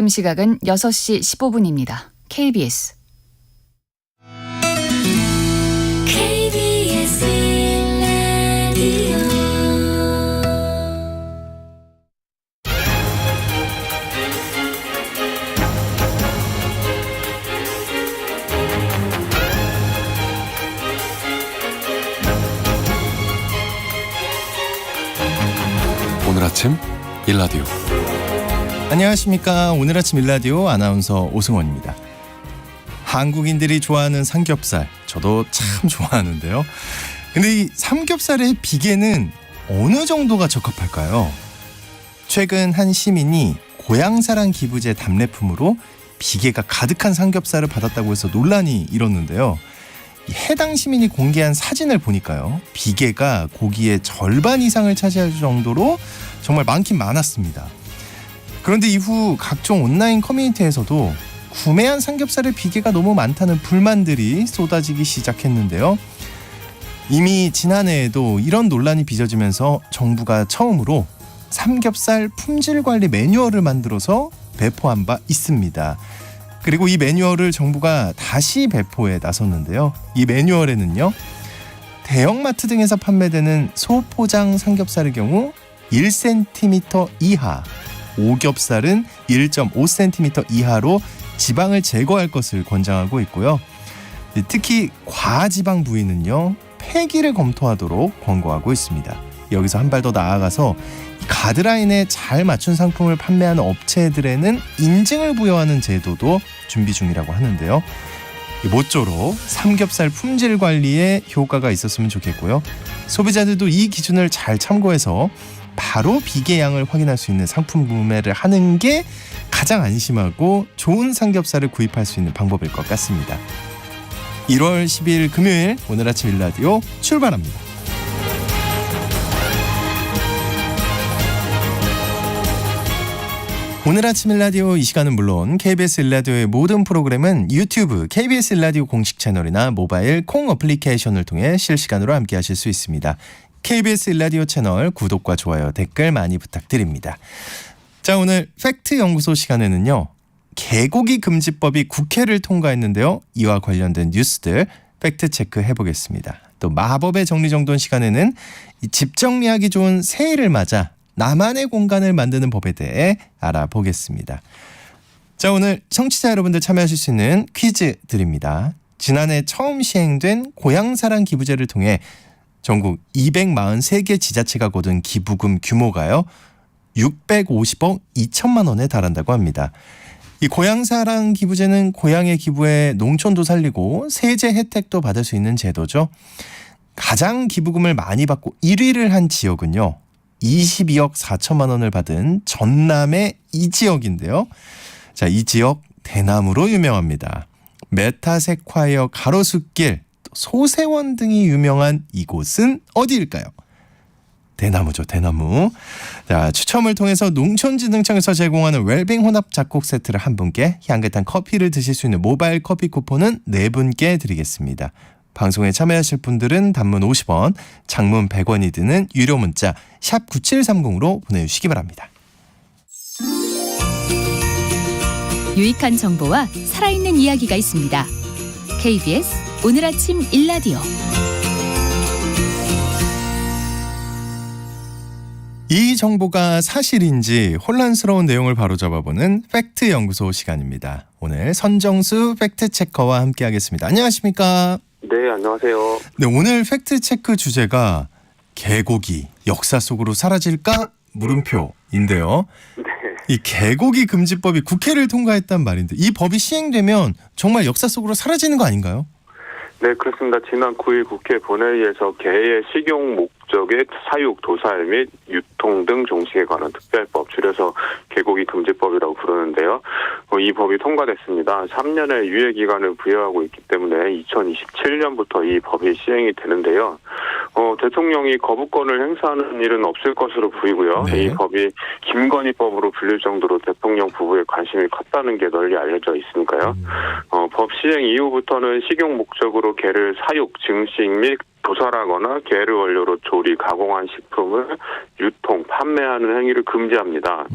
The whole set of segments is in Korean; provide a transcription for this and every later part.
지금 시각은 6시 15분입니다. KBS 오늘 아침 일라디오. 안녕하십니까. 오늘 아침 일라디오 아나운서 오승원입니다. 한국인들이 좋아하는 삼겹살, 저도 참 좋아하는데요. 근데 이 삼겹살의 비계는 어느 정도가 적합할까요? 최근 한 시민이 고향사랑 기부제 답례품으로 비계가 가득한 삼겹살을 받았다고 해서 논란이 일었는데요. 해당 시민이 공개한 사진을 보니까요, 비계가 고기의 절반 이상을 차지할 정도로 정말 많긴 많았습니다. 그런데 이후 각종 온라인 커뮤니티에서도 구매한 삼겹살의 비계가 너무 많다는 불만들이 쏟아지기 시작했는데요. 이미 지난해에도 이런 논란이 빚어지면서 정부가 처음으로 삼겹살 품질 관리 매뉴얼을 만들어서 배포한 바 있습니다. 그리고 이 매뉴얼을 정부가 다시 배포에 나섰는데요. 이 매뉴얼에는요, 대형마트 등에서 판매되는 소포장 삼겹살의 경우 1cm 이하, 오겹살은 1.5cm 이하로 지방을 제거할 것을 권장하고 있고요. 특히 과지방 부위는요, 폐기를 검토하도록 권고하고 있습니다. 여기서 한 발 더 나아가서 가드라인에 잘 맞춘 상품을 판매하는 업체들에는 인증을 부여하는 제도도 준비 중이라고 하는데요. 모쪼록 삼겹살 품질 관리에 효과가 있었으면 좋겠고요. 소비자들도 이 기준을 잘 참고해서 바로 비계양을 확인할 수 있는 상품 구매를 하는 게 가장 안심하고 좋은 삼겹살을 구입할 수 있는 방법일 것 같습니다. 1월 10일 금요일 오늘 아침 일라디오 출발합니다. 오늘 아침 일라디오 이 시간은 물론 KBS 일라디오의 모든 프로그램은 유튜브 KBS 일라디오 공식 채널이나 모바일 콩 어플리케이션을 통해 실시간으로 함께 하실 수 있습니다. KBS 일라디오 채널 구독과 좋아요, 댓글 많이 부탁드립니다. 자, 오늘 팩트연구소 시간에는요, 개고기 금지법이 국회를 통과했는데요. 이와 관련된 뉴스들 팩트체크 해보겠습니다. 또 마법의 정리정돈 시간에는 집 정리하기 좋은 새해를 맞아 나만의 공간을 만드는 법에 대해 알아보겠습니다. 자, 오늘 청취자 여러분들 참여하실 수 있는 퀴즈 드립니다. 지난해 처음 시행된 고향사랑 기부제를 통해 전국 243개 지자체가 거둔 기부금 규모가요, 650억 2천만 원에 달한다고 합니다. 이 고향사랑 기부제는 고향의 기부에 농촌도 살리고 세제 혜택도 받을 수 있는 제도죠. 가장 기부금을 많이 받고 1위를 한 지역은요, 22억 4천만 원을 받은 전남의 이 지역인데요. 자, 이 지역 대나무로 유명합니다. 메타세콰이어 가로수길, 소세원 등이 유명한 이곳은 어디일까요? 대나무죠, 대나무. 자, 추첨을 통해서 농촌진흥청에서 제공하는 웰빙 혼합 작곡 세트를 한 분께, 향긋한 커피를 드실 수 있는 모바일 커피 쿠폰은 4분께 드리겠습니다. 방송에 참여하실 분들은 단문 50원, 장문 100원이 드는 유료 문자 샵 9730으로 보내주시기 바랍니다. 유익한 정보와 살아있는 이야기가 있습니다. KBS 오늘 아침 일라디오. 이 정보가 사실인지 혼란스러운 내용을 바로잡아보는 팩트연구소 시간입니다. 오늘 선정수 팩트체커와 함께하겠습니다. 안녕하십니까? 네, 안녕하세요. 네, 오늘 팩트체크 주제가 개고기 역사 속으로 사라질까? 물음표인데요. 네. 이 개고기 금지법이 국회를 통과했단 말인데, 이 법이 시행되면 정말 역사 속으로 사라지는 거 아닌가요? 네, 그렇습니다. 지난 9일 국회 본회의에서 개의 식용 목적의 사육, 도살 및 유통 등 종식에 관한 특별법, 줄여서 개고기 금지법이라고 부르는데요. 이 법이 통과됐습니다. 3년의 유예 기간을 부여하고 있기 때문에 2027년부터 이 법이 시행이 되는데요. 대통령이 거부권을 행사하는 일은 없을 것으로 보이고요. 네. 이 법이 김건희법으로 불릴 정도로 대통령 부부의 관심이 컸다는 게 널리 알려져 있으니까요. 법 시행 이후부터는 식용 목적으로 게를 사육, 증식 및 도살하거나 게를 원료로 조리, 가공한 식품을 유통, 판매하는 행위를 금지합니다.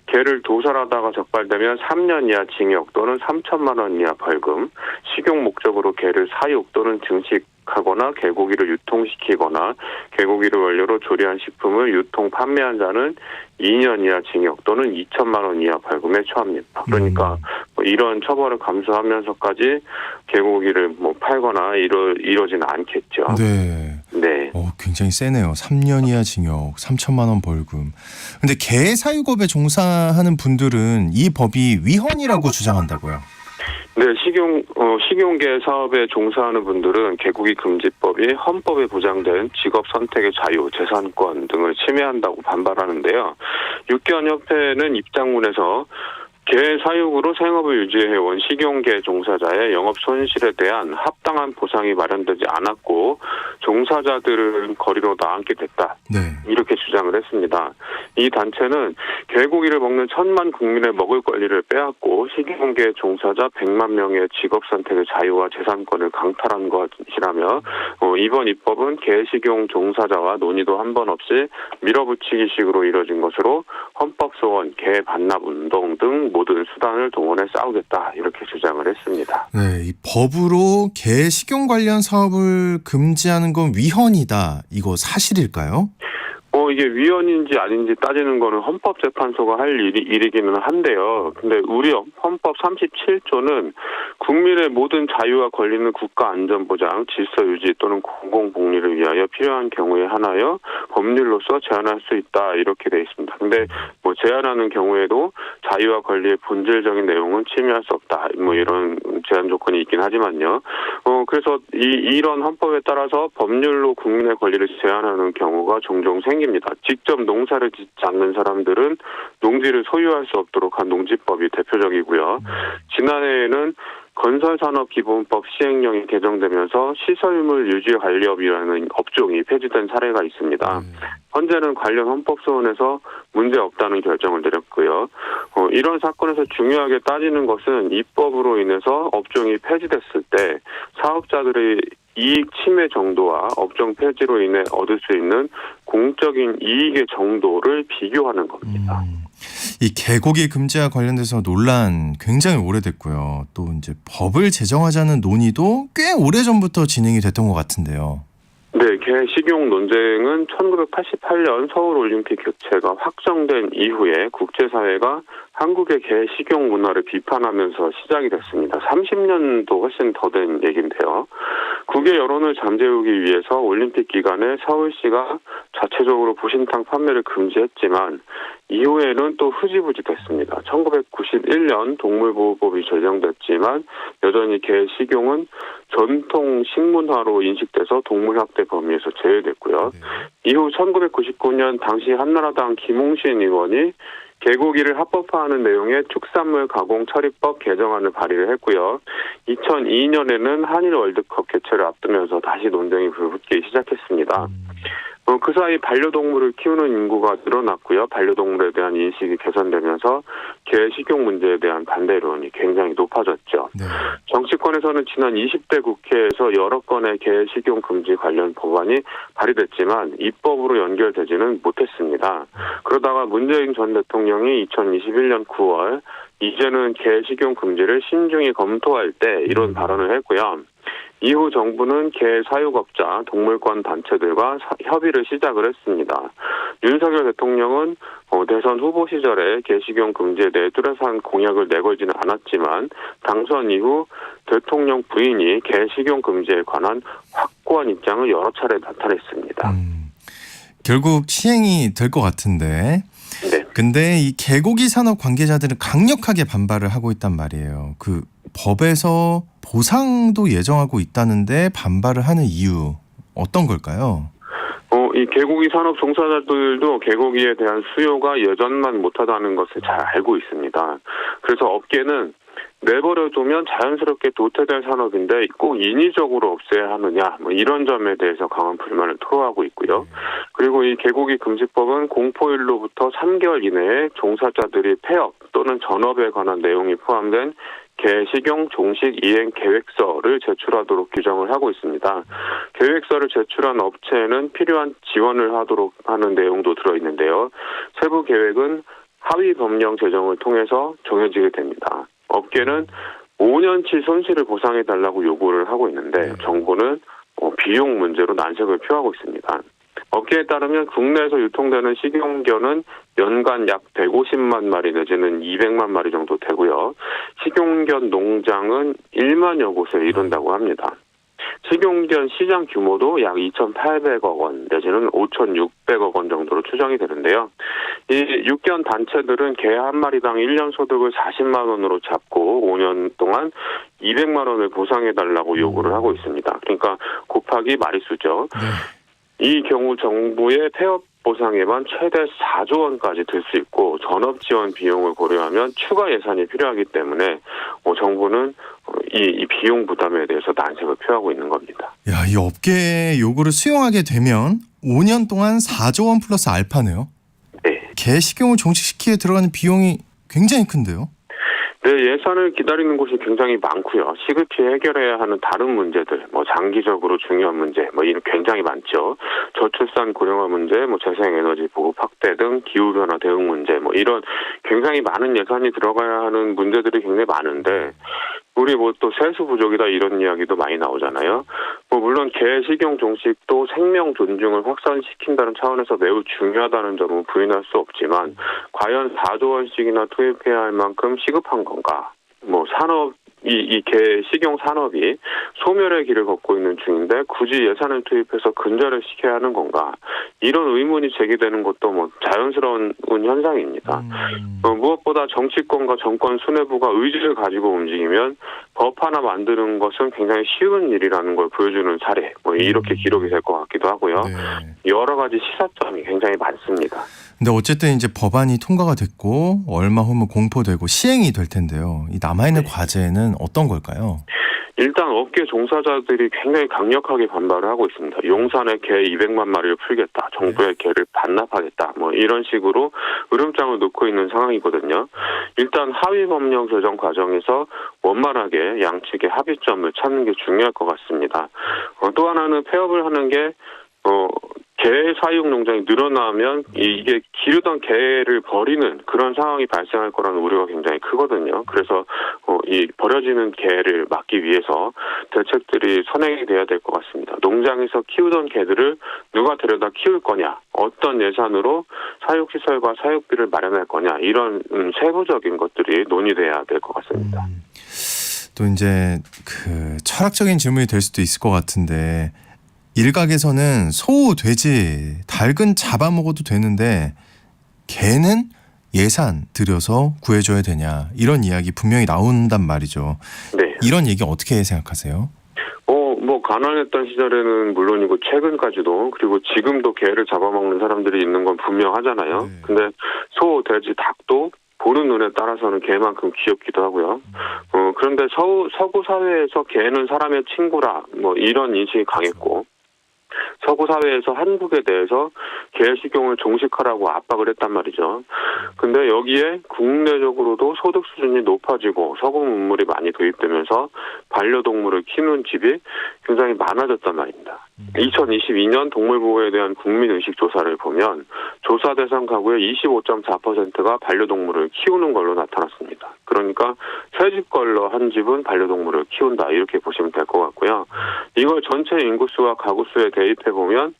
게를 도살하다가 적발되면 3년 이하 징역 또는 3천만 원 이하 벌금, 식용 목적으로 게를 사육 또는 증식하거나 개고기를 유통시키거나 개고기를 원료로 조리한 식품을 유통, 판매한 자는 2년 이하 징역 또는 2천만 원 이하 벌금에 처합니다. 그러니까 이런 처벌을 감수하면서까지 개고기를 팔거나 이러지는 않겠죠. 네. 네. 굉장히 세네요. 3년 이하 징역, 3천만 원 벌금. 근데 개 사육업에 종사하는 분들은 이 법이 위헌이라고 주장한다고요. 네, 식용계 사업에 종사하는 분들은 개고기 금지법이 헌법에 보장된 직업 선택의 자유, 재산권 등을 침해한다고 반발하는데요. 육견협회는 입장문에서 개 사육으로 생업을 유지해온 식용계 종사자의 영업 손실에 대한 합당한 보상이 마련되지 않았고 종사자들은 거리로 나앉게 됐다. 네. 이렇게 주장을 했습니다. 이 단체는 개고기를 먹는 1,000만 국민의 먹을 권리를 빼앗고 식용계 종사자 100만 명의 직업 선택의 자유와 재산권을 강탈한 것이라며 이번 입법은 개식용 종사자와 논의도 한 번 없이 밀어붙이기식으로 이뤄진 것으로 헌법 소원, 개 반납 운동 등 모든 수단을 동원해 싸우겠다 이렇게 주장을 했습니다. 네, 이 법으로 개 식용 관련 사업을 금지하는 건 위헌이다. 이거 사실일까요? 이게 위헌인지 아닌지 따지는 거는 헌법재판소가 할 일이기는 한데요. 근데 우리 헌법 37조는 국민의 모든 자유와 권리는 국가 안전보장, 질서 유지 또는 공공복리를 위하여 필요한 경우에 한하여 법률로서 제한할 수 있다 이렇게 돼 있습니다. 근데 제한하는 경우에도 자유와 권리의 본질적인 내용은 침해할 수 없다. 이런 제한 조건이 있긴 하지만요. 그래서 이런 헌법에 따라서 법률로 국민의 권리를 제한하는 경우가 종종 생깁니다. 직접 농사를 짓지 않는 사람들은 농지를 소유할 수 없도록 한 농지법이 대표적이고요. 지난해에는 건설산업기본법 시행령이 개정되면서 시설물 유지관리업이라는 업종이 폐지된 사례가 있습니다. 현재는 관련 헌법소원에서 문제없다는 결정을 내렸고요. 이런 사건에서 중요하게 따지는 것은 입법으로 인해서 업종이 폐지됐을 때 사업자들의 이익 침해 정도와 업종 폐지로 인해 얻을 수 있는 공적인 이익의 정도를 비교하는 겁니다. 이 개고기 금지와 관련돼서 논란 굉장히 오래됐고요. 또 이제 법을 제정하자는 논의도 꽤 오래전부터 진행이 됐던 것 같은데요. 네, 개 식용 논쟁은 1988년 서울올림픽 개최가 확정된 이후에 국제사회가 한국의 개 식용 문화를 비판하면서 시작이 됐습니다. 30년도 훨씬 더 된 얘기인데요. 국외 여론을 잠재우기 위해서 올림픽 기간에 서울시가 자체적으로 보신탕 판매를 금지했지만 이후에는 또 흐지부지 됐습니다. 1991년 동물보호법이 제정됐지만 여전히 개 식용은 전통 식문화로 인식돼서 동물학대 범위에서 제외됐고요. 이후 1999년 당시 한나라당 김홍신 의원이 개고기를 합법화하는 내용의 축산물 가공 처리법 개정안을 발의를 했고요. 2002년에는 한일 월드컵 개최를 앞두면서 다시 논쟁이 불붙기 시작했습니다. 그 사이 반려동물을 키우는 인구가 늘어났고요. 반려동물에 대한 인식이 개선되면서 개 식용 문제에 대한 반대 여론이 굉장히 높아졌죠. 네. 정치권에서는 지난 20대 국회에서 여러 건의 개 식용 금지 관련 법안이 발의됐지만 입법으로 연결되지는 못했습니다. 그러다가 문재인 전 대통령이 2021년 9월 이제는 개 식용 금지를 신중히 검토할 때 이런 발언을 했고요. 이후 정부는 개 사육업자, 동물권 단체들과 협의를 시작을 했습니다. 윤석열 대통령은 대선 후보 시절에 개 식용 금지에 대해 뚜렷한 공약을 내걸지는 않았지만 당선 이후 대통령 부인이 개 식용 금지에 관한 확고한 입장을 여러 차례 나타냈습니다. 결국 시행이 될 것 같은데. 네. 근데 이 개고기 산업 관계자들은 강력하게 반발을 하고 있단 말이에요. 그 법에서 보상도 예정하고 있다는데 반발을 하는 이유 어떤 걸까요? 이 개고기 산업 종사자들도 개고기에 대한 수요가 예전만 못하다는 것을 잘 알고 있습니다. 그래서 업계는 내버려두면 자연스럽게 도태될 산업인데 꼭 인위적으로 없애야 하느냐 뭐 이런 점에 대해서 강한 불만을 토로하고 있고요. 그리고 이 개고기 금지법은 공포일로부터 3개월 이내에 종사자들이 폐업 또는 전업에 관한 내용이 포함된 개식용 종식 이행 계획서를 제출하도록 규정을 하고 있습니다. 계획서를 제출한 업체에는 필요한 지원을 하도록 하는 내용도 들어있는데요. 세부 계획은 하위 법령 제정을 통해서 정해지게 됩니다. 업계는 5년치 손실을 보상해달라고 요구를 하고 있는데 정부는 비용 문제로 난색을 표하고 있습니다. 업계에 따르면 국내에서 유통되는 식용견은 연간 약 150만 마리 내지는 200만 마리 정도 되고요. 식용견 농장은 1만여 곳에 이른다고 합니다. 식용견 시장 규모도 약 2,800억 원 내지는 5,600억 원 정도로 추정이 되는데요. 이 육견 단체들은 개 한 마리당 1년 소득을 40만 원으로 잡고 5년 동안 200만 원을 보상해달라고 요구를 하고 있습니다. 그러니까 곱하기 마리수죠. 이 경우 정부의 폐업 보상에만 최대 4조 원까지 들 수 있고 전업 지원 비용을 고려하면 추가 예산이 필요하기 때문에 정부는 이 비용 부담에 대해서 난색을 표하고 있는 겁니다. 야, 이 업계의 요구를 수용하게 되면 5년 동안 4조 원 플러스 알파네요. 네. 개 식용을 종식시키기에 들어가는 비용이 굉장히 큰데요. 네, 예산을 기다리는 곳이 굉장히 많고요. 시급히 해결해야 하는 다른 문제들, 장기적으로 중요한 문제, 이런 굉장히 많죠. 저출산 고령화 문제, 재생에너지 보급 확대 등 기후변화 대응 문제, 이런 굉장히 많은 예산이 들어가야 하는 문제들이 굉장히 많은데, 우리 또 세수 부족이다 이런 이야기도 많이 나오잖아요. 물론 개 식용 종식도 생명 존중을 확산시킨다는 차원에서 매우 중요하다는 점은 부인할 수 없지만 과연 4조 원씩이나 투입해야 할 만큼 시급한 건가? 산업 이 개 식용 산업이 소멸의 길을 걷고 있는 중인데 굳이 예산을 투입해서 근절을 시켜야 하는 건가? 이런 의문이 제기되는 것도 자연스러운 현상입니다. 무엇보다 정치권과 정권 수뇌부가 의지를 가지고 움직이면 법 하나 만드는 것은 굉장히 쉬운 일이라는 걸 보여주는 사례. 이렇게 기록이 될 것 같기도 하고요. 네. 여러 가지 시사점이 굉장히 많습니다. 근데 어쨌든 이제 법안이 통과가 됐고 얼마 후면 공포되고 시행이 될 텐데요. 이 남아있는 과제는 어떤 걸까요? 일단 업계 종사자들이 굉장히 강력하게 반발을 하고 있습니다. 용산에 개 200만 마리를 풀겠다. 정부의 개를 반납하겠다. 이런 식으로 으름장을 놓고 있는 상황이거든요. 일단 하위 법령 제정 과정에서 원만하게 양측의 합의점을 찾는 게 중요할 것 같습니다. 또 하나는 폐업을 하는 게 개 사육 농장이 늘어나면 이게 기르던 개를 버리는 그런 상황이 발생할 거라는 우려가 굉장히 크거든요. 그래서 이 버려지는 개를 막기 위해서 대책들이 선행이 돼야 될 것 같습니다. 농장에서 키우던 개들을 누가 데려다 키울 거냐, 어떤 예산으로 사육시설과 사육비를 마련할 거냐, 이런 세부적인 것들이 논의돼야 될 것 같습니다. 또 이제 철학적인 질문이 될 수도 있을 것 같은데 일각에서는 소, 돼지, 닭은 잡아먹어도 되는데 개는 예산 들여서 구해줘야 되냐 이런 이야기 분명히 나온단 말이죠. 네. 이런 얘기 어떻게 생각하세요? 가난했던 시절에는 물론이고 최근까지도 그리고 지금도 개를 잡아먹는 사람들이 있는 건 분명하잖아요. 네. 근데 소, 돼지, 닭도 보는 눈에 따라서는 개만큼 귀엽기도 하고요. 그런데 서구 사회에서 개는 사람의 친구라 이런 인식이 강했고 서구 사회에서 한국에 대해서 개 식용을 종식하라고 압박을 했단 말이죠. 근데 여기에 국내적으로도 소득 수준이 높아지고 서구 문물이 많이 도입되면서 반려동물을 키우는 집이 굉장히 많아졌단 말입니다. 2022년 동물보호에 대한 국민의식 조사를 보면 조사 대상 가구의 25.4%가 반려동물을 키우는 걸로 나타났습니다. 그러니까 새 집 걸러 한 집은 반려동물을 키운다 이렇게 보시면 될 것 같고요. 이걸 전체 인구수와 가구수에 대입해보면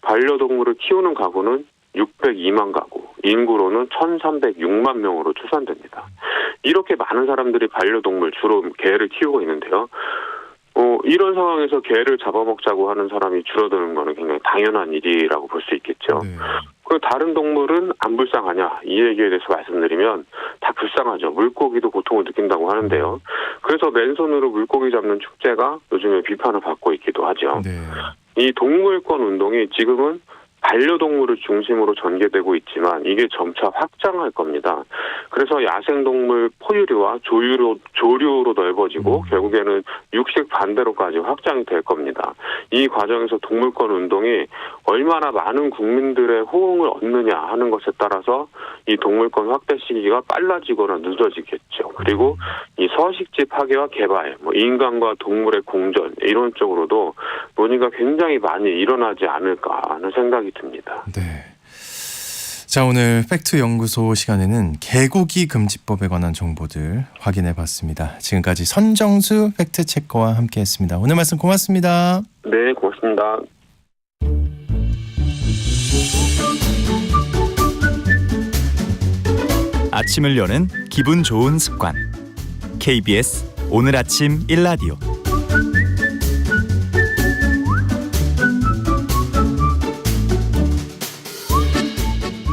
반려동물을 키우는 가구는 602만 가구, 인구로는 1,306만 명으로 추산됩니다. 이렇게 많은 사람들이 반려동물, 주로 개를 키우고 있는데요. 이런 상황에서 개를 잡아먹자고 하는 사람이 줄어드는 거는 굉장히 당연한 일이라고 볼 수 있겠죠. 네. 그 다른 동물은 안 불쌍하냐 이 얘기에 대해서 말씀드리면 다 불쌍하죠. 물고기도 고통을 느낀다고 하는데요. 그래서 맨손으로 물고기 잡는 축제가 요즘에 비판을 받고 있기도 하죠. 네. 이 동물권 운동이 지금은 반려동물을 중심으로 전개되고 있지만 이게 점차 확장할 겁니다. 그래서 야생동물 포유류와 조류로 넓어지고 결국에는 육식 반대로까지 확장이 될 겁니다. 이 과정에서 동물권 운동이 얼마나 많은 국민들의 호응을 얻느냐 하는 것에 따라서 이 동물권 확대 시기가 빨라지거나 늦어지겠죠. 그리고 이 서식지 파괴와 개발, 인간과 동물의 공존 이런 쪽으로도 논의가 굉장히 많이 일어나지 않을까 하는 생각이 듭니다. 네. 자, 오늘 팩트 연구소 시간에는 개고기 금지법에 관한 정보들 확인해 봤습니다. 지금까지 선정수 팩트 체커와 함께 했습니다. 오늘 말씀 고맙습니다. 네, 고맙습니다. 아침을 여는 기분 좋은 습관. KBS 오늘 아침 1라디오.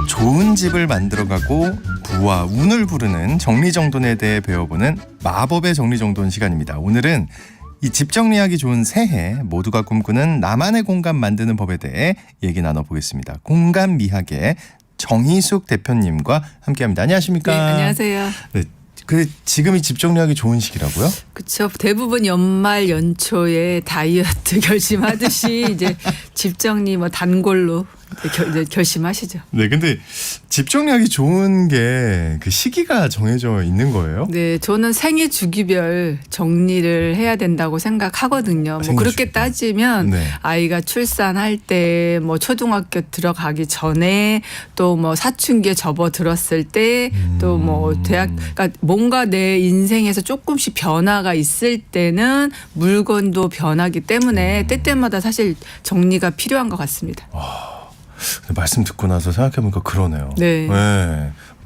좋은 집을 만들어가고 부와 운을 부르는 정리정돈에 대해 배워보는 마법의 정리정돈 시간입니다. 오늘은 이 집 정리하기 좋은 새해 모두가 꿈꾸는 나만의 공간 만드는 법에 대해 얘기 나눠보겠습니다. 공간미학의 정희숙 대표님과 함께합니다. 안녕하십니까? 네, 안녕하세요. 네, 지금이 집 정리하기 좋은 시기라고요? 그렇죠. 대부분 연말 연초에 다이어트 결심하듯이 이제 집 정리 단골로 이제 결심하시죠. 네, 근데 집 정리하기 좋은 게 그 시기가 정해져 있는 거예요? 네, 저는 생애 주기별 정리를 해야 된다고 생각하거든요. 생애 그렇게 주기별. 따지면 네. 아이가 출산할 때, 초등학교 들어가기 전에, 또 사춘기에 접어들었을 때, 또 대학, 그러니까 뭔가 내 인생에서 조금씩 변화가 있을 때는 물건도 변하기 때문에 때때마다 사실 정리가 필요한 것 같습니다. 말씀 듣고 나서 생각해보니까 그러네요. 네.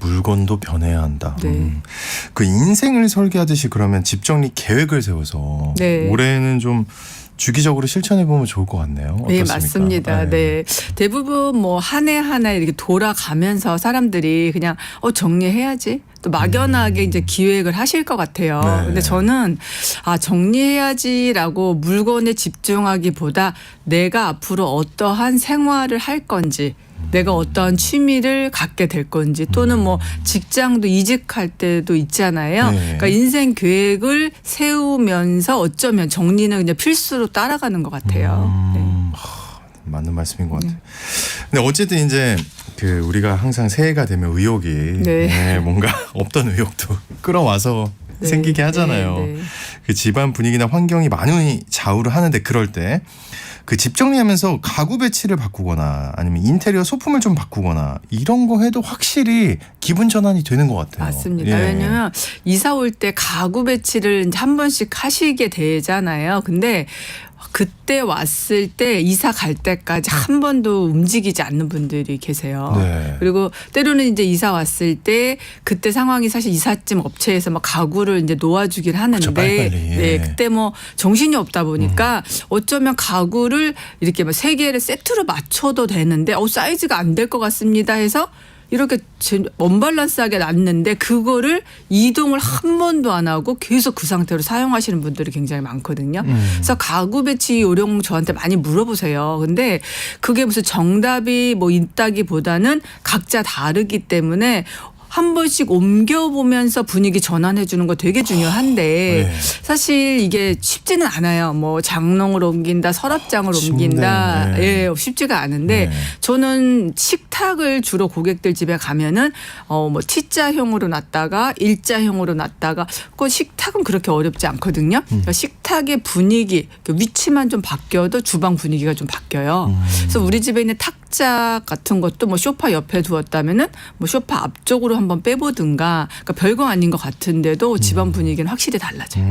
물건도 변해야 한다. 네. 그 인생을 설계하듯이 그러면 집 정리 계획을 세워서 네. 올해는 좀 주기적으로 실천해보면 좋을 것 같네요. 어떻습니까? 네, 맞습니다. 네. 대부분 한 해 한 해 이렇게 돌아가면서 사람들이 그냥 정리해야지. 또 막연하게 이제 기획을 하실 것 같아요. 네. 근데 저는 정리해야지라고 물건에 집중하기보다 내가 앞으로 어떠한 생활을 할 건지 내가 어떠한 취미를 갖게 될 건지 또는 직장도 이직할 때도 있잖아요. 네. 그러니까 인생 계획을 세우면서 어쩌면 정리는 그냥 필수로 따라가는 것 같아요. 네. 맞는 말씀인 것 같아요. 근데 어쨌든 이제 우리가 항상 새해가 되면 의욕이 뭔가 없던 의욕도 끌어와서 네. 생기게 하잖아요. 네. 그 집안 분위기나 환경이 많이 좌우를 하는데 그럴 때 그 집 정리하면서 가구 배치를 바꾸거나 아니면 인테리어 소품을 좀 바꾸거나 이런 거 해도 확실히 기분 전환이 되는 것 같아요. 맞습니다. 왜냐하면 이사 올 때 가구 배치를 이제 한 번씩 하시게 되잖아요. 근데 그때 왔을 때 이사 갈 때까지 한 번도 움직이지 않는 분들이 계세요. 네. 그리고 때로는 이제 이사 왔을 때 그때 상황이 사실 이삿짐 업체에서 가구를 이제 놓아주긴 하는데 그쵸, 빨리빨리. 네, 그때 정신이 없다 보니까 어쩌면 가구를 이렇게 3개를 세트로 맞춰도 되는데 사이즈가 안 될 것 같습니다 해서 이렇게 언밸런스하게 놨는데 그거를 이동을 한 번도 안 하고 계속 그 상태로 사용하시는 분들이 굉장히 많거든요. 그래서 가구 배치 요령 저한테 많이 물어보세요. 근데 그게 무슨 정답이 있다기보다는 각자 다르기 때문에 한 번씩 옮겨보면서 분위기 전환해 주는 거 되게 중요한데 네. 사실 이게 쉽지는 않아요. 장롱을 옮긴다, 서랍장을 옮긴다. 네. 예, 쉽지가 않은데 네. 저는 식탁을 주로 고객들 집에 가면은 T자형으로 놨다가 일자형으로 놨다가 그 식탁은 그렇게 어렵지 않거든요. 그러니까 식탁의 분위기, 위치만 좀 바뀌어도 주방 분위기가 좀 바뀌어요. 그래서 우리 집에 있는 탁자 같은 것도 소파 옆에 두었다면은 소파 앞쪽으로 한번 빼보든가. 그러니까 별거 아닌 것 같은데도 집안 분위기는 확실히 달라져요.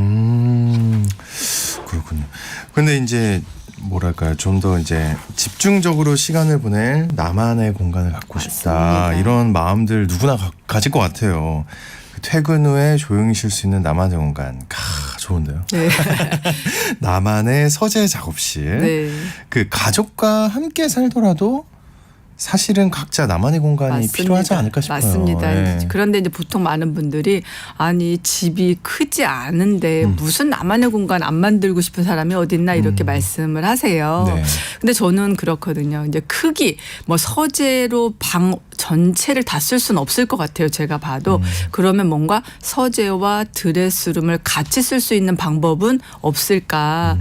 그렇군요. 근데 이제 뭐랄까요, 좀 더 이제 집중적으로 시간을 보낼 나만의 공간을 갖고 싶다. 맞습니다. 이런 마음들 누구나 가질 것 같아요. 퇴근 후에 조용히 쉴 수 있는 나만의 공간. 좋은데요. 네. 나만의 서재 작업실. 네. 그 가족과 함께 살더라도 사실은 각자 나만의 공간이 맞습니다. 필요하지 않을까 싶어요. 맞습니다. 네. 그런데 이제 보통 많은 분들이 아니 집이 크지 않은데 무슨 나만의 공간 안 만들고 싶은 사람이 어딨나 이렇게 말씀을 하세요. 네. 근데 저는 그렇거든요. 이제 크기 뭐 서재로 방 전체를 다 쓸 수는 없을 것 같아요. 제가 봐도 그러면 뭔가 서재와 드레스룸을 같이 쓸 수 있는 방법은 없을까?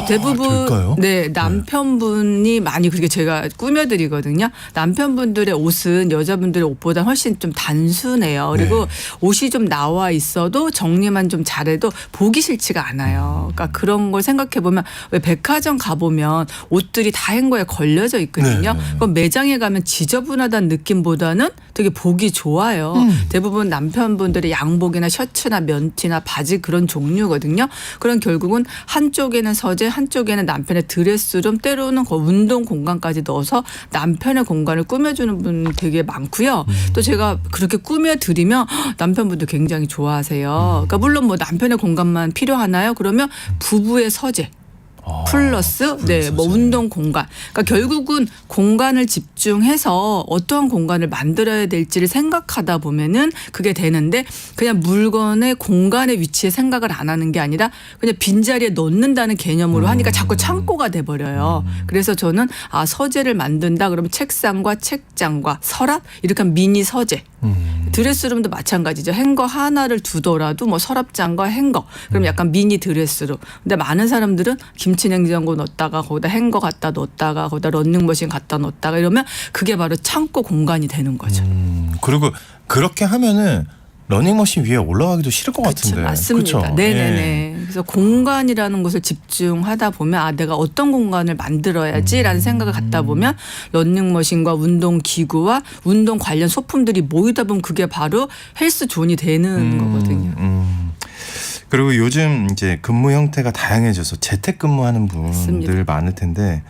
대부분 될까요? 네 남편분이 많이 그렇게 제가 꾸며드리거든요. 남편분들의 옷은 여자분들의 옷보다 훨씬 좀 단순해요. 그리고 네. 옷이 좀 나와 있어도 정리만 좀 잘해도 보기 싫지가 않아요. 그러니까 그런 걸 생각해 보면 왜 백화점 가보면 옷들이 다 행거에 걸려져 있거든요. 네. 그럼 매장에 가면 지저분하다는 느낌보다는 되게 보기 좋아요. 대부분 남편분들의 양복이나 셔츠나 면티나 바지 그런 종류거든요. 그럼 결국은 한쪽에는 서재, 한쪽에는 남편의 드레스룸, 때로는 그 운동 공간까지 넣어서 남편의 공간을 꾸며주는 분 되게 많고요. 또 제가 그렇게 꾸며드리면 남편분도 굉장히 좋아하세요. 그러니까 물론 뭐 남편의 공간만 필요하나요? 그러면 부부의 서재. 플러스 네, 뭐 운동 공간. 그러니까 결국은 공간을 집중해서 어떠한 공간을 만들어야 될지를 생각하다 보면은 그게 되는데 그냥 물건의 공간의 위치에 생각을 안 하는 게 아니라 그냥 빈자리에 넣는다는 개념으로 하니까 자꾸 창고가 돼 버려요. 그래서 저는 서재를 만든다 그러면 책상과 책장과 서랍 이렇게 하면 미니 서재. 드레스룸도 마찬가지죠. 행거 하나를 두더라도 뭐 서랍장과 행거. 그럼 약간 미니 드레스룸. 근데 많은 사람들은 김치냉장고 넣었다가 거기다 행거 갖다 넣었다가 거기다 런닝머신 갖다 넣었다가 이러면 그게 바로 창고 공간이 되는 거죠. 그리고 그렇게 하면은 러닝머신 위에 올라가기도 싫을 것 같은데. 맞습니다. 그쵸? 네네네. 예. 그래서 공간이라는 것을 집중하다 보면 내가 어떤 공간을 만들어야지라는 생각을 갖다 보면 런닝머신과 운동기구와 운동 관련 소품들이 모이다 보면 그게 바로 헬스존이 되는 거거든요. 그리고 요즘 이제 근무 형태가 다양해져서 재택근무하는 분들 맞습니다. 많을 텐데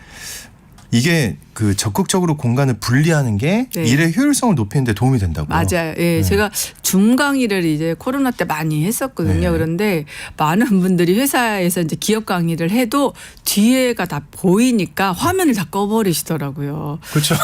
이게 그 적극적으로 공간을 분리하는 게 네. 일의 효율성을 높이는 데 도움이 된다고요? 맞아요. 예, 제가 줌 강의를 이제 코로나 때 많이 했었거든요. 네. 그런데 많은 분들이 회사에서 이제 기업 강의를 해도 뒤에가 다 보이니까 화면을 다 꺼버리시더라고요. 그렇죠.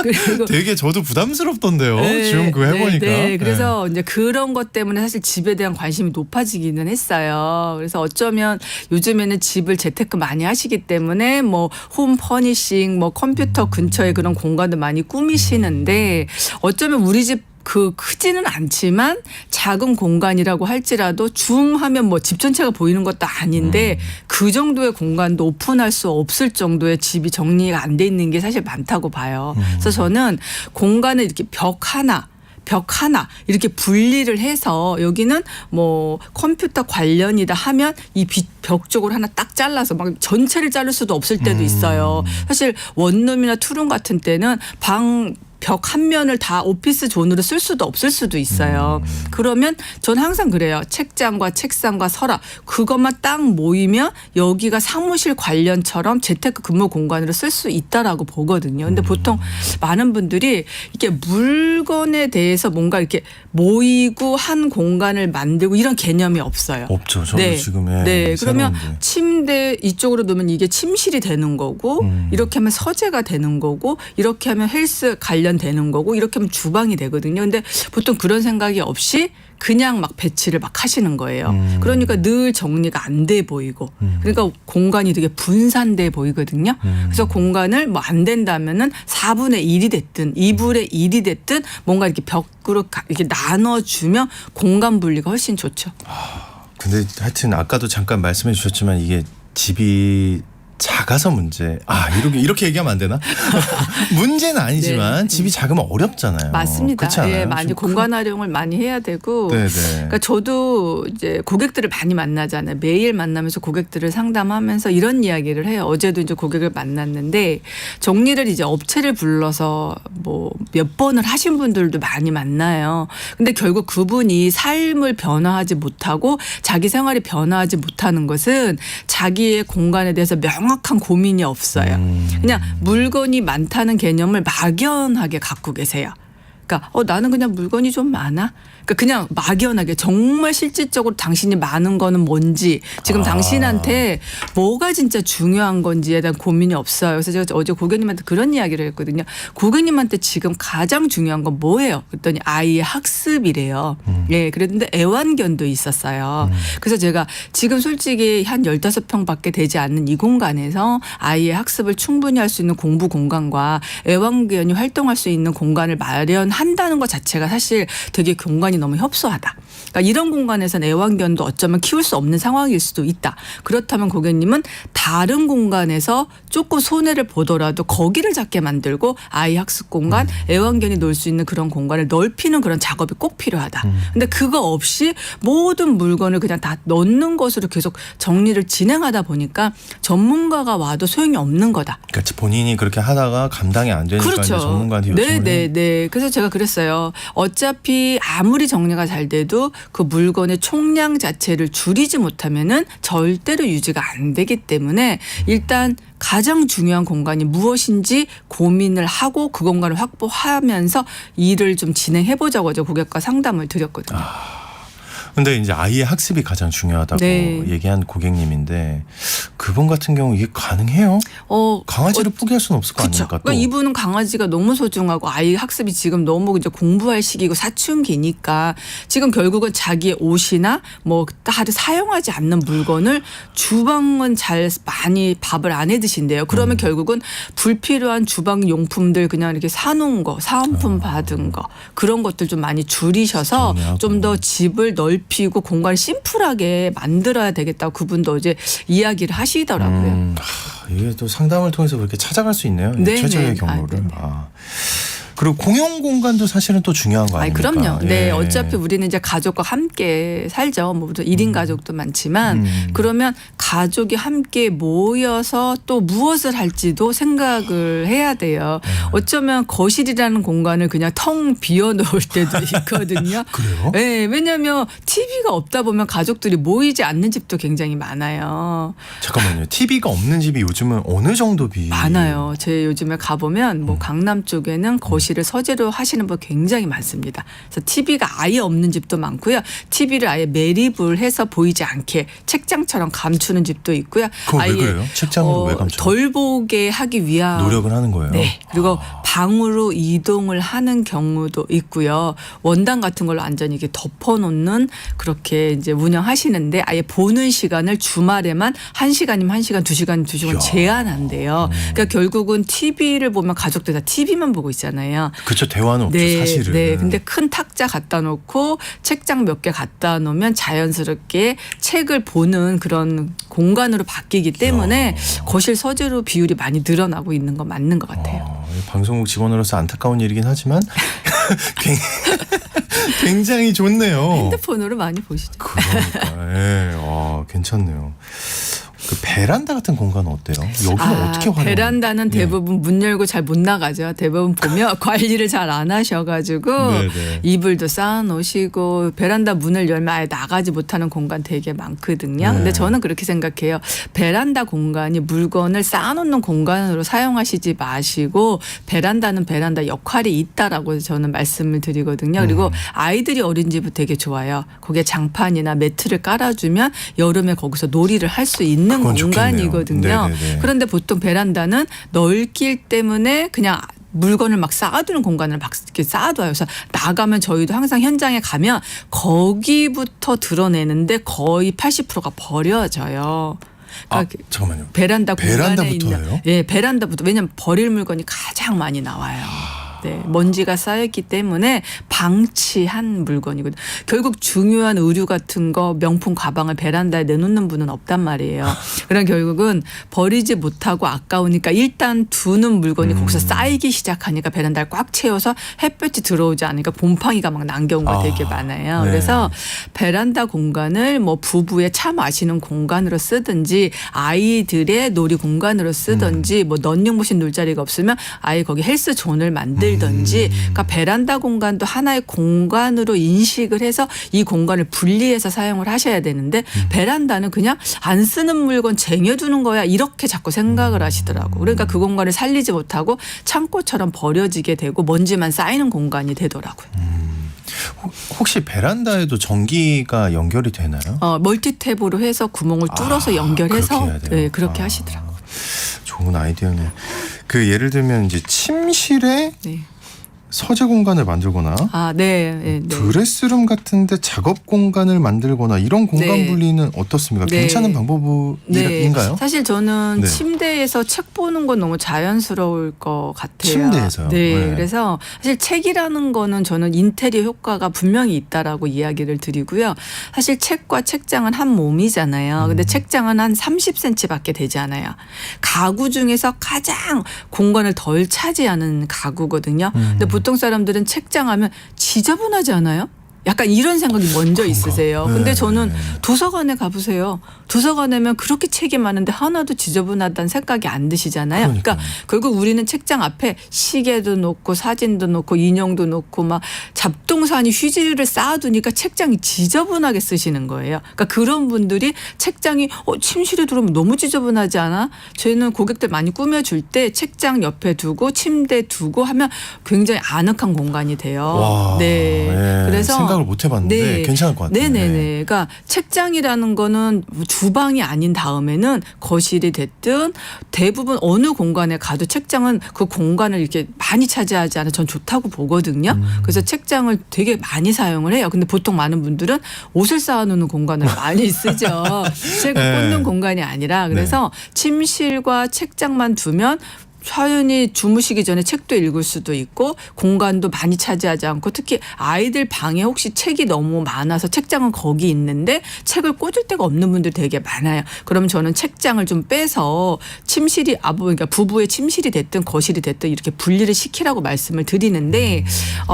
그리고 되게 저도 부담스럽던데요. 네, 지금 그거 해보니까. 네. 그래서 이제 그런 것 때문에 사실 집에 대한 관심이 높아지기는 했어요. 그래서 어쩌면 요즘에는 집을 재테크 많이 하시기 때문에 뭐 홈 퍼니싱, 뭐 컴퓨터 근처에 그런 공간도 많이 꾸미시는데 어쩌면 우리 집 그 크지는 않지만 작은 공간이라고 할지라도 줌 하면 뭐 집 전체가 보이는 것도 아닌데 그 정도의 공간도 오픈할 수 없을 정도의 집이 정리가 안 돼 있는 게 사실 많다고 봐요. 그래서 저는 공간을 이렇게 벽 하나 이렇게 분리를 해서 여기는 뭐 컴퓨터 관련이다 하면 이 벽 쪽으로 하나 딱 잘라서 막 전체를 자를 수도 없을 때도 있어요. 사실 원룸이나 투룸 같은 때는 벽 한 면을 다 오피스 존으로 쓸 수도 없을 수도 있어요. 그러면 전 항상 그래요. 책장과 책상과 서랍 그것만 딱 모이면 여기가 사무실 관련처럼 재테크 근무 공간으로 쓸 수 있다라고 보거든요. 근데 보통 많은 분들이 이렇게 물건에 대해서 뭔가 이렇게 모이고 한 공간을 만들고 이런 개념이 없어요. 없죠. 저도 지금 네. 그러면 새로운데. 침대 이쪽으로 놓으면 이게 침실이 되는 거고 이렇게 하면 서재가 되는 거고 이렇게 하면 헬스 관련되는 거고 이렇게 하면 주방이 되거든요. 근데 보통 그런 생각이 없이 그냥 막 배치를 막 하시는 거예요. 그러니까 늘 정리가 안 돼 보이고 그러니까 공간이 되게 분산돼 보이거든요. 그래서 공간을 뭐 안 된다면은 4분의 1이 됐든 2분의 1이 됐든 뭔가 이렇게 벽으로 이렇게 나눠주면 공간 분리가 훨씬 좋죠. 근데 하여튼 아까도 잠깐 말씀해 주셨지만 이게 집이 작아서 문제. 이렇게 얘기하면 안 되나? 문제는 아니지만 네. 집이 작으면 어렵잖아요. 맞습니다. 그렇지 않아요? 예, 많이 공간 활용을 많이 해야 되고. 네네. 그러니까 저도 이제 고객들을 많이 만나잖아요. 매일 만나면서 고객들을 상담하면서 이런 이야기를 해요. 어제도 이제 고객을 만났는데 정리를 이제 업체를 불러서 뭐 몇 번을 하신 분들도 많이 만나요. 근데 결국 그분이 삶을 변화하지 못하고 자기 생활이 변화하지 못하는 것은 자기의 공간에 대해서 명확한 고민이 없어요. 그냥 물건이 많다는 개념을 막연하게 갖고 계세요. 그러니까 나는 그냥 물건이 좀 많아. 그러니까 그냥 막연하게 정말 실질적으로 당신이 많은 거는 뭔지 지금 당신한테 뭐가 진짜 중요한 건지에 대한 고민이 없어요. 그래서 제가 어제 고객님한테 그런 이야기를 했거든요. 고객님한테 지금 가장 중요한 건 뭐예요? 그랬더니 아이의 학습이래요. 예, 그랬는데 애완견도 있었어요. 그래서 제가 지금 솔직히 한 15평밖에 되지 않는 이 공간에서 아이의 학습을 충분히 할 수 있는 공부 공간과 애완견이 활동할 수 있는 공간을 마련한다는 것 자체가 사실 되게 공간이 너무 협소하다. 그러니까 이런 공간에서는 애완견도 어쩌면 키울 수 없는 상황일 수도 있다. 그렇다면 고객님은 다른 공간에서 조금 손해를 보더라도 거기를 작게 만들고 아이 학습 공간, 애완견이 놀 수 있는 그런 공간을 넓히는 그런 작업이 꼭 필요하다. 근데 그거 없이 모든 물건을 그냥 다 넣는 것으로 계속 정리를 진행하다 보니까 전문가가 와도 소용이 없는 거다. 그러니까 본인이 그렇게 하다가 감당이 안 되니까 그렇죠. 이제 전문가한테 요청을 네. 그래서 제가 그랬어요. 어차피 아무리 정리가 잘 돼도 그 물건의 총량 자체를 줄이지 못하면은 절대로 유지가 안 되기 때문에 일단 가장 중요한 공간이 무엇인지 고민을 하고 그 공간을 확보하면서 일을 좀 진행해 보자고 고객과 상담을 드렸거든요. 근데 이제 아이의 학습이 가장 중요하다고 네. 얘기한 고객님인데 그분 같은 경우 이게 가능해요? 강아지를 포기할 수는 없을 거 그렇죠. 아닙니까? 또. 그러니까 이분은 강아지가 너무 소중하고 아이 학습이 지금 너무 이제 공부할 시기고 사춘기니까 지금 결국은 자기의 옷이나 뭐 다들 사용하지 않는 물건을 주방은 잘 많이 밥을 안 해 드신대요. 그러면 결국은 불필요한 주방 용품들 그냥 이렇게 사놓은 거, 사은품 받은 거 그런 것들 좀 많이 줄이셔서 정리하고. 좀 더 집을 넓히고 공간을 심플하게 만들어야 되겠다고 그분도 어제 이야기를 하시더라고요. 이게 또 상담을 통해서 그렇게 찾아갈 수 있네요. 네네. 최적의 경로를. 네네. 그리고 공용 공간도 사실은 또 중요한 거 아니, 아닙니까? 그럼요. 네. 예. 어차피 우리는 이제 가족과 함께 살죠. 뭐 1인 가족도 많지만 그러면 가족이 함께 모여서 또 무엇을 할지도 생각을 해야 돼요. 어쩌면 거실이라는 공간을 그냥 텅 비워놓을 때도 있거든요. 그래요? 네. 왜냐하면 TV가 없다 보면 가족들이 모이지 않는 집도 굉장히 많아요. 잠깐만요. TV가 없는 집이 요즘은 어느 정도 많아요. 제 요즘에 가보면 뭐 강남 쪽에는 거실을 서재로 하시는 분 굉장히 많습니다. 그래서 TV가 아예 없는 집도 많고요. TV를 아예 매립을 해서 보이지 않게 책장처럼 감추는 집도 있고요. 그건 왜 아예 그래요? 책장으로 왜 감춰요? 덜 보게 하기 위한 노력을 하는 거예요. 네. 그리고 방으로 이동을 하는 경우도 있고요. 원단 같은 걸로 완전히 이렇게 덮어놓는 그렇게 이제 운영하시는데 아예 보는 시간을 주말에만 1시간이면 1시간, 2시간, 2시간 이야. 제한한대요. 그러니까 결국은 TV를 보면 가족들 다 TV만 보고 있잖아요. 그렇죠. 대화는 없죠. 사실은. 네. 근데 큰 탁자 갖다 놓고 책장 몇 개 갖다 놓으면 자연스럽게 책을 보는 그런 공간으로 바뀌기 때문에 거실 서재로 비율이 많이 늘어나고 있는 건 맞는 것 같아요. 방송국 직원으로서 안타까운 일이긴 하지만 굉장히 좋네요. 핸드폰으로 많이 보시죠. 그러니까. 예. 괜찮네요. 그 베란다 같은 공간은 어때요? 여기는 어떻게 활용해요? 베란다는 대부분 문 열고 잘 못 나가죠. 대부분 보면 관리를 잘 안 하셔가지고 네네. 이불도 쌓아놓으시고 베란다 문을 열면 아예 나가지 못하는 공간 되게 많거든요. 네. 근데 저는 그렇게 생각해요. 베란다 공간이 물건을 쌓아놓는 공간으로 사용하시지 마시고 베란다는 베란다 역할이 있다라고 저는 말씀을 드리거든요. 그리고 아이들이 어린 집은 되게 좋아요. 거기에 장판이나 매트를 깔아주면 여름에 거기서 놀이를 할 수 있는 그건 공간이거든요. 좋겠네요. 네네네. 그런데 보통 베란다는 넓기 때문에 그냥 물건을 막 쌓아두는 공간을 막 이렇게 쌓아둬요. 그래서 나가면 저희도 항상 현장에 가면 거기부터 드러내는데 거의 80%가 버려져요. 그러니까 잠깐만요. 베란다 공간에 베란다부터예요? 있는 베란다부터 왜냐하면 버릴 물건이 가장 많이 나와요. 네, 먼지가 쌓였기 때문에 방치한 물건이거든요. 결국 중요한 의류 같은 거 명품 가방을 베란다에 내놓는 분은 없단 말이에요. 그럼 결국은 버리지 못하고 아까우니까 일단 두는 물건이 거기서 쌓이기 시작하니까 베란다를 꽉 채워서 햇볕이 들어오지 않으니까 곰팡이가 막 난 경우가 되게 많아요. 네. 그래서 베란다 공간을 뭐 부부의 차 마시는 공간으로 쓰든지 아이들의 놀이 공간으로 쓰든지 뭐 런닝머신 놀 자리가 없으면 아예 거기 헬스존을 만들든지 그러니까 베란다 공간도 하나의 공간으로 인식을 해서 이 공간을 분리해서 사용을 하셔야 되는데 베란다는 그냥 안 쓰는 물건 쟁여두는 거야 이렇게 자꾸 생각을 하시더라고. 그러니까 그 공간을 살리지 못하고 창고처럼 버려지게 되고 먼지만 쌓이는 공간이 되더라고요. 혹시 베란다에도 전기가 연결이 되나요? 멀티탭으로 해서 구멍을 뚫어서 연결해서 그렇게 해야 돼요? 네, 그렇게 하시더라고요. 좋은 아이디어네. 그 예를 들면 이제 침실에 네. 서재 공간을 만들거나 네. 드레스룸 같은데 작업 공간을 만들거나 이런 공간 네. 분리는 어떻습니까? 네. 괜찮은 방법인가요? 사실 저는 네. 침대에서 책 보는 건 너무 자연스러울 것 같아요. 침대에서요? 네. 네. 그래서 사실 책이라는 거는 저는 인테리어 효과가 분명히 있다라고 이야기를 드리고요. 사실 책과 책장은 한 몸이잖아요. 근데 책장은 한 30cm밖에 되지 않아요. 가구 중에서 가장 공간을 덜 차지하는 가구거든요. 근데 보통 사람들은 책장 하면 지저분하지 않아요? 약간 이런 생각이 먼저 있으세요. 네. 근데 저는 도서관에 가보세요. 도서관에면 그렇게 책이 많은데 하나도 지저분하다는 생각이 안 드시잖아요. 그러니까요. 그러니까 결국 우리는 책장 앞에 시계도 놓고 사진도 놓고 인형도 놓고 막 잡동사니 휴지를 쌓아두니까 책장이 지저분하게 쓰시는 거예요. 그러니까 그런 분들이 책장이 침실에 들어오면 너무 지저분하지 않아? 저희는 고객들 많이 꾸며줄 때 책장 옆에 두고 침대 두고 하면 굉장히 아늑한 공간이 돼요. 와, 네. 그래서 생각을 못 해봤는데 괜찮을 것 같아요. 네네네. 그러니까 책장이라는 거는 주방이 아닌 다음에는 거실이 됐든 대부분 어느 공간에 가도 책장은 그 공간을 이렇게 많이 차지하지 않아 전 좋다고 보거든요. 그래서 책장을 되게 많이 사용을 해요. 근데 보통 많은 분들은 옷을 쌓아놓는 공간을 많이 쓰죠. 책을 네. 꽂는 공간이 아니라 그래서 침실과 책장만 두면 사연이 주무시기 전에 책도 읽을 수도 있고 공간도 많이 차지하지 않고 특히 아이들 방에 혹시 책이 너무 많아서 책장은 거기 있는데 책을 꽂을 데가 없는 분들 되게 많아요. 그러면 저는 책장을 좀 빼서 침실이 그러니까 부부의 침실이 됐든 거실이 됐든 이렇게 분리를 시키라고 말씀을 드리는데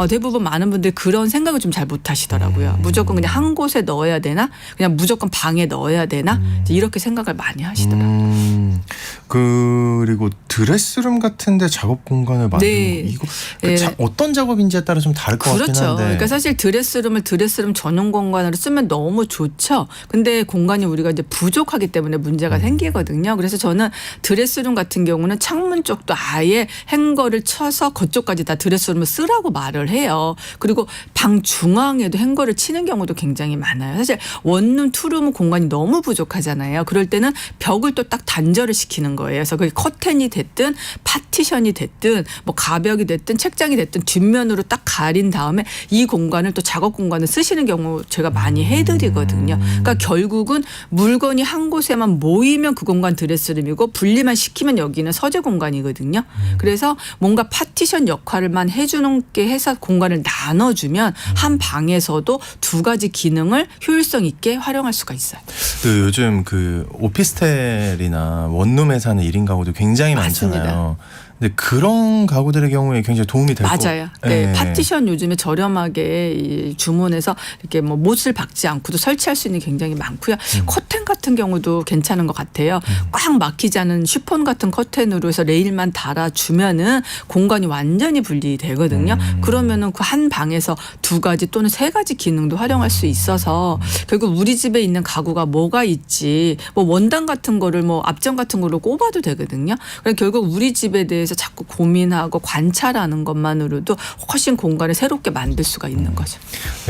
대부분 많은 분들이 그런 생각을 좀 잘 못 하시더라고요. 무조건 그냥 한 곳에 넣어야 되나? 그냥 무조건 방에 넣어야 되나? 이렇게 생각을 많이 하시더라고요. 그리고 드레스룸 같은데 작업 공간을 만드는 네. 거 이거 네. 어떤 작업인지에 따라 좀 다를 것 같긴 그렇죠. 한데. 그러니까 사실 드레스룸을 드레스룸 전용 공간으로 쓰면 너무 좋죠. 근데 공간이 우리가 이제 부족하기 때문에 문제가 생기거든요. 그래서 저는 드레스룸 같은 경우는 창문 쪽도 아예 행거를 쳐서 그쪽까지 다 드레스룸을 쓰라고 말을 해요. 그리고 방 중앙에도 행거를 치는 경우도 굉장히 많아요. 사실 원룸, 투룸은 공간이 너무 부족하잖아요. 그럴 때는 벽을 또 딱 단절을 시키는 거예요. 그래서 그게 커튼이 됐든 파티션이 됐든 뭐 가벽이 됐든 책장이 됐든 뒷면으로 딱 가린 다음에 이 공간을 또 작업 공간을 쓰시는 경우 제가 많이 해드리거든요. 그러니까 결국은 물건이 한 곳에만 모이면 그 공간 드레스룸이고 분리만 시키면 여기는 서재 공간이거든요. 그래서 뭔가 파티션 역할만 해주는 게 해서 공간을 나눠주면 한 방에서도 두 가지 기능을 효율성 있게 활용할 수가 있어요. 그 요즘 그 오피스텔이나 원룸에 사는 1인 가구도 굉장히 맞습니다. 많잖아요. 근데 그런 가구들의 경우에 굉장히 도움이 될 거. 맞아요. 네. 파티션 요즘에 저렴하게 주문해서 이렇게 뭐 못을 박지 않고도 설치할 수 있는 게 굉장히 많고요. 커튼 같은 경우도 괜찮은 것 같아요. 꽉 막히지 않은 쉬폰 같은 커튼으로 해서 레일만 달아주면은 공간이 완전히 분리되거든요. 그러면은 그 한 방에서 두 가지 또는 세 가지 기능도 활용할 수 있어서 결국 우리 집에 있는 가구가 뭐가 있지 뭐 원단 같은 거를 뭐 앞전 같은 걸로 꼽아도 되거든요. 그러니까 결국 우리 집에 대해서 자꾸 고민하고 관찰하는 것만으로도 훨씬 공간을 새롭게 만들 수가 있는 거죠.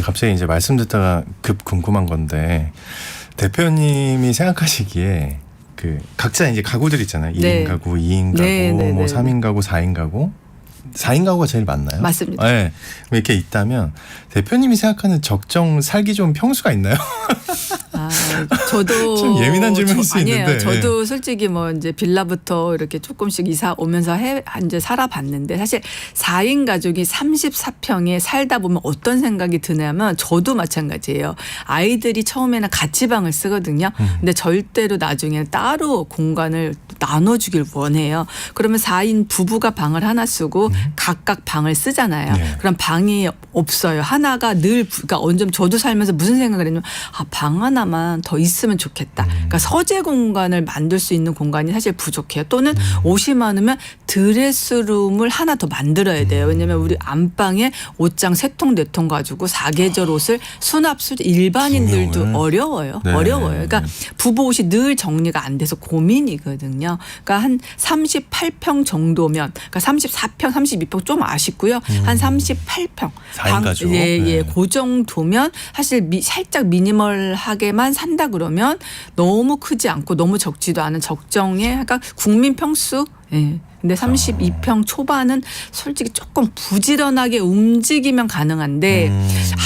갑자기 이제 말씀 듣다가 급 궁금한 건데 대표님이 생각하시기에 그 각자 이제 가구들 있잖아요. 1인 네. 가구, 2인 가구, 네, 네, 뭐 네. 3인 가구, 4인 가구. 4인 가구가 제일 많나요? 맞습니다. 네. 이렇게 있다면 대표님이 생각하는 적정 살기 좋은 평수가 있나요? 저도 좀 예민한 질문일 수 아니에요. 있는데. 저도 솔직히 뭐 이제 빌라부터 이렇게 조금씩 이사 오면서 이제 살아봤는데 사실 4인 가족이 34평에 살다 보면 어떤 생각이 드냐면 저도 마찬가지예요. 아이들이 처음에는 같이 방을 쓰거든요. 근데 절대로 나중에는 따로 공간을 나눠주길 원해요. 그러면 4인 부부가 방을 하나 쓰고 각각 방을 쓰잖아요. 네. 그럼 방이 없어요. 하나가 늘 그러니까 언제 저도 살면서 무슨 생각을 했냐면 방 하나만 더 있으면 했으면 좋겠다. 그러니까 서재 공간을 만들 수 있는 공간이 사실 부족해요. 또는 옷이 많으면 드레스룸을 하나 더 만들어야 돼요. 왜냐하면 우리 안방에 옷장 3통 4통 가지고 사계절 옷을 수납수 일반인들도 구명을. 어려워요. 네. 어려워요. 그러니까 부부 옷이 늘 정리가 안 돼서 고민이거든요. 그러니까 한 38평 정도면, 그러니까 34평, 32평 좀 아쉽고요. 한 38평. 4인 가족. 예, 네. 그 정도면 사실 살짝 미니멀하게만 산다 그러면 너무 크지 않고 너무 적지도 않은 적정의 그러니까 국민 평수. 예. 근데 32평 초반은 솔직히 조금 부지런하게 움직이면 가능한데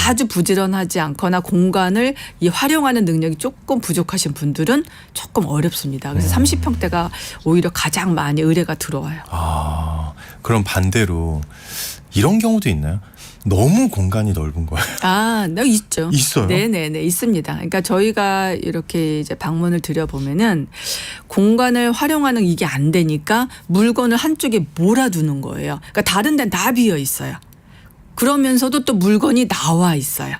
아주 부지런하지 않거나 공간을 활용하는 능력이 조금 부족하신 분들은 조금 어렵습니다. 그래서 30평대가 오히려 가장 많이 의뢰가 들어와요. 아, 그럼 반대로 이런 경우도 있나요? 너무 공간이 넓은 거예요. 아, 네, 있죠. 있어요? 네네네, 있습니다. 그러니까 저희가 이렇게 이제 방문을 드려보면은 공간을 활용하는 이게 안 되니까 물건을 한쪽에 몰아두는 거예요. 그러니까 다른 데는 다 비어 있어요. 그러면서도 또 물건이 나와 있어요.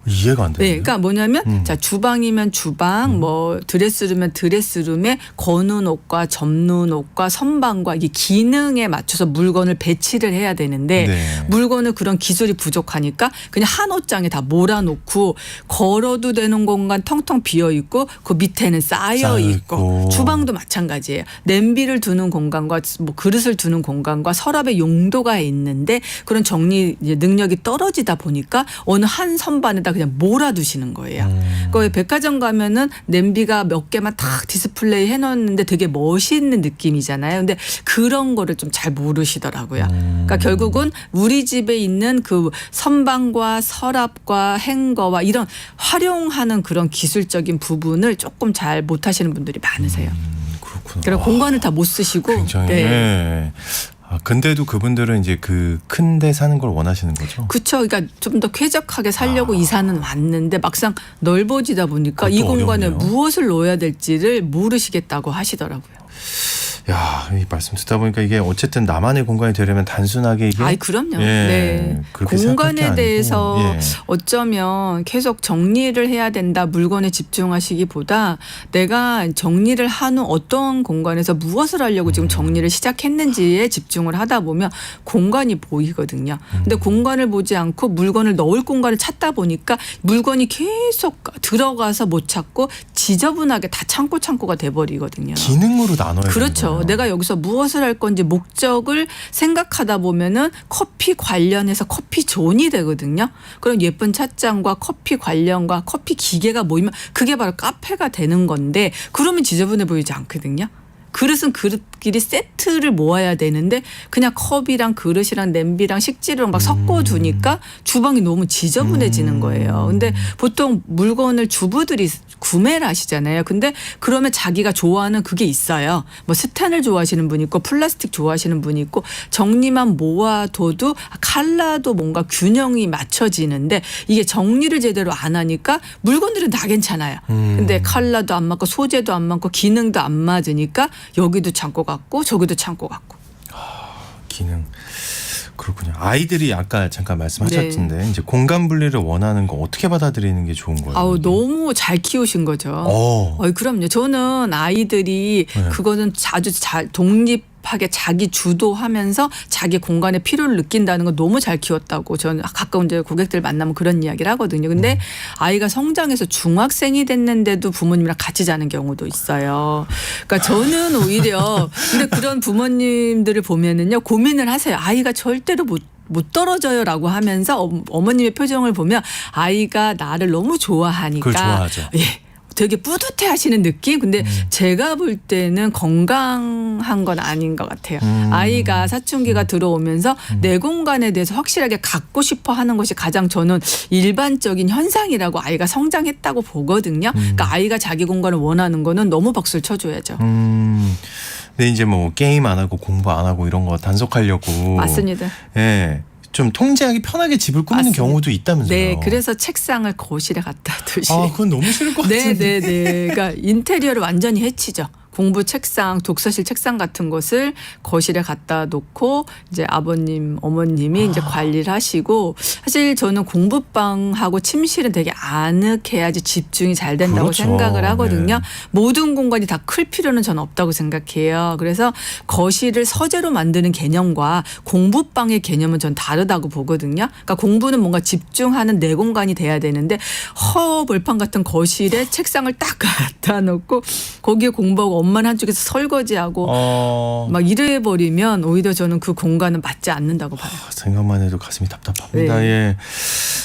이해가 안 네, 되네요. 그러니까 뭐냐면 자 주방이면 주방, 뭐 드레스룸이면 드레스룸에 거는 옷과 접는 옷과 선반과 이게 기능에 맞춰서 물건을 배치를 해야 되는데 네. 물건을 그런 기술이 부족하니까 그냥 한 옷장에 다 몰아놓고 걸어도 되는 공간 텅텅 비어 있고 그 밑에는 쌓여 있고 주방도 마찬가지예요. 냄비를 두는 공간과 뭐 그릇을 두는 공간과 서랍의 용도가 있는데 그런 정리 능력이 떨어지다 보니까 어느 한 선반에다 그냥 몰아두시는 거예요. 그러니까 백화점 가면은 냄비가 몇 개만 탁 디스플레이 해놓는데 되게 멋있는 느낌이잖아요. 근데 그런 거를 좀 잘 모르시더라고요. 그러니까 결국은 우리 집에 있는 그 선반과 서랍과 행거와 이런 활용하는 그런 기술적인 부분을 조금 잘 못하시는 분들이 많으세요. 그렇구나. 그래서 공간을 다 못 쓰시고. 굉장히. 네. 네. 아, 근데도 그분들은 이제 그 큰 데 사는 걸 원하시는 거죠? 그렇죠. 그러니까 좀 더 쾌적하게 살려고 이사는 왔는데 막상 넓어지다 보니까 이 그것도 공간에 어렵네요. 무엇을 넣어야 될지를 모르시겠다고 하시더라고요. 야, 이 말씀 듣다 보니까 이게 어쨌든 나만의 공간이 되려면 단순하게 이게 아이 그럼요. 예, 네. 그렇게 생각할 게 공간에 아니고, 대해서 예. 어쩌면 계속 정리를 해야 된다. 물건에 집중하시기보다 내가 정리를 한 후 어떤 공간에서 무엇을 하려고 지금 정리를 시작했는지에 집중을 하다 보면 공간이 보이거든요. 근데 공간을 보지 않고 물건을 넣을 공간을 찾다 보니까 물건이 계속 들어가서 못 찾고 지저분하게 다 창고가 돼버리거든요. 기능으로 나눠야 되는 그렇죠. 거예요. 내가 여기서 무엇을 할 건지 목적을 생각하다 보면은 커피 관련해서 커피 존이 되거든요. 그럼 예쁜 찻잔과 커피 관련과 커피 기계가 모이면 그게 바로 카페가 되는 건데 그러면 지저분해 보이지 않거든요. 그릇은 그릇끼리 세트를 모아야 되는데 그냥 컵이랑 그릇이랑 냄비랑 식재료랑 막 섞어두니까 주방이 너무 지저분해지는 거예요. 근데 보통 물건을 주부들이 구매를 하시잖아요. 근데 그러면 자기가 좋아하는 그게 있어요. 뭐 스텐을 좋아하시는 분이 있고 플라스틱 좋아하시는 분이 있고 정리만 모아둬도 컬러도 뭔가 균형이 맞춰지는데 이게 정리를 제대로 안 하니까 물건들은 다 괜찮아요. 근데 컬러도 안 맞고 소재도 안 맞고 기능도 안 맞으니까 여기도 창고 같고 저기도 창고 같고. 기능. 그렇군요. 아이들이 아까 잠깐 말씀하셨는데 이제 공간 분리를 원하는 거 어떻게 받아들이는 게 좋은 거예요? 아우 너무 잘 키우신 거죠. 그럼요. 저는 아이들이 네. 그거는 아주 잘 독립하게 자기 주도하면서 자기 공간의 필요를 느낀다는 거 너무 잘 키웠다고 저는 가끔 이제 고객들 만나면 그런 이야기를 하거든요. 근데 아이가 성장해서 중학생이 됐는데도 부모님이랑 같이 자는 경우도 있어요. 그러니까 저는 오히려 근데 그런 부모님들을 보면은요 고민을 하세요. 아이가 절대로 못 떨어져요라고 하면서 어머님의 표정을 보면 아이가 나를 너무 좋아하니까 그걸 좋아하죠. 예. 되게 뿌듯해 하시는 느낌? 근데 제가 볼 때는 건강한 건 아닌 것 같아요. 아이가 사춘기가 들어오면서 내 공간에 대해서 확실하게 갖고 싶어 하는 것이 가장 저는 일반적인 현상이라고 아이가 성장했다고 보거든요. 그러니까 아이가 자기 공간을 원하는 거는 너무 박수를 쳐줘야죠. 근데 이제 뭐 게임 안 하고 공부 안 하고 이런 거 단속하려고. 맞습니다. 예. 좀 통제하기 편하게 집을 꾸미는 맞습니다. 경우도 있다면서요. 네. 그래서 책상을 거실에 갖다 두시. 아, 그건 너무 싫을 것 같은데. 네네네. 그러니까 인테리어를 완전히 해치죠. 공부 책상, 독서실 책상 같은 것을 거실에 갖다 놓고 이제 아버님, 어머님이 이제 관리를 하시고 사실 저는 공부방하고 침실은 되게 아늑해야지 집중이 잘 된다고 그렇죠. 생각을 하거든요. 네. 모든 공간이 다 클 필요는 저는 없다고 생각해요. 그래서 거실을 서재로 만드는 개념과 공부방의 개념은 전 다르다고 보거든요. 그러니까 공부는 뭔가 집중하는 내 공간이 돼야 되는데 벌판 같은 거실에 책상을 딱 갖다 놓고 거기에 공부하고 엄마는 한쪽에서 설거지하고 막 이래 버리면 오히려 저는 그 공간은 맞지 않는다고 봐요. 생각만 해도 가슴이 답답합니다. 네. 예.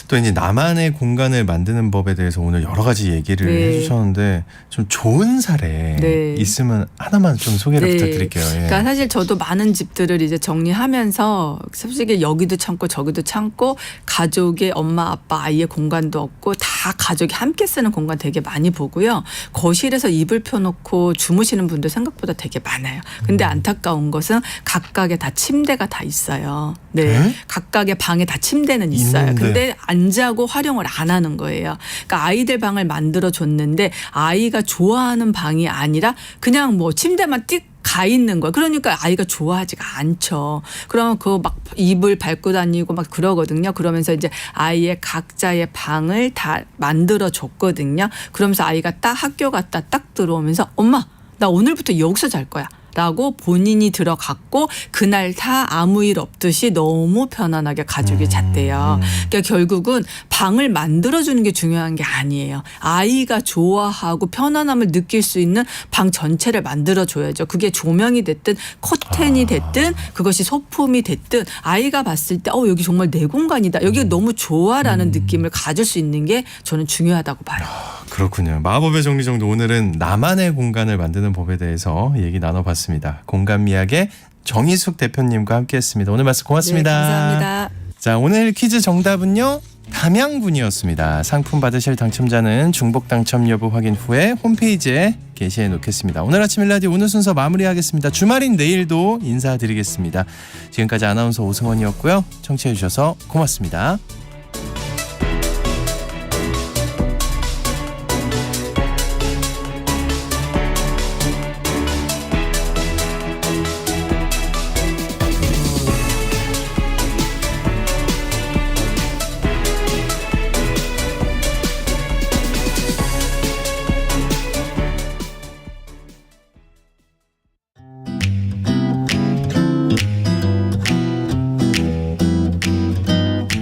또 이제 나만의 공간을 만드는 법에 대해서 오늘 여러 가지 얘기를 네. 해주셨는데 좀 좋은 사례 네. 있으면 하나만 좀 소개를 네. 부탁드릴게요. 예. 그러니까 사실 저도 많은 집들을 이제 정리하면서 솔직히 여기도 참고 저기도 참고 가족의 엄마 아빠 아이의 공간도 없고 다 가족이 함께 쓰는 공간 되게 많이 보고요. 거실에서 이불 펴놓고 주무시는 분들 생각보다 되게 많아요. 근데 안타까운 것은 각각의 다 침대가 다 있어요. 네. 네? 각각의 방에 다 침대는 있어요. 있는데. 근데 안 자고 활용을 안 하는 거예요. 그러니까 아이들 방을 만들어 줬는데 아이가 좋아하는 방이 아니라 그냥 뭐 침대만 띡 가 있는 거야. 그러니까 아이가 좋아하지가 않죠. 그러면 그거 막 이불 밟고 다니고 막 그러거든요. 그러면서 이제 아이의 각자의 방을 다 만들어 줬거든요. 그러면서 아이가 딱 학교 갔다 딱 들어오면서 엄마 나 오늘부터 여기서 잘 거야. 라고 본인이 들어갔고 그날 다 아무 일 없듯이 너무 편안하게 가족이 잤대요. 그러니까 결국은 방을 만들어주는 게 중요한 게 아니에요. 아이가 좋아하고 편안함을 느낄 수 있는 방 전체를 만들어줘야죠. 그게 조명이 됐든 커튼이 됐든 그것이 소품이 됐든 아이가 봤을 때 여기 정말 내 공간이다. 여기가 너무 좋아라는 느낌을 가질 수 있는 게 저는 중요하다고 봐요. 그렇군요. 마법의 정리정도 오늘은 나만의 공간을 만드는 법에 대해서 얘기 나눠봤습니다. 공간미학의 정희숙 대표님과 함께했습니다. 오늘 말씀 고맙습니다. 네, 감사합니다. 자, 오늘 퀴즈 정답은요. 담양군이었습니다. 상품 받으실 당첨자는 중복 당첨 여부 확인 후에 홈페이지에 게시해 놓겠습니다. 오늘 아침 일라디오 오늘 순서 마무리하겠습니다. 주말인 내일도 인사드리겠습니다. 지금까지 아나운서 오승원이었고요. 청취해 주셔서 고맙습니다.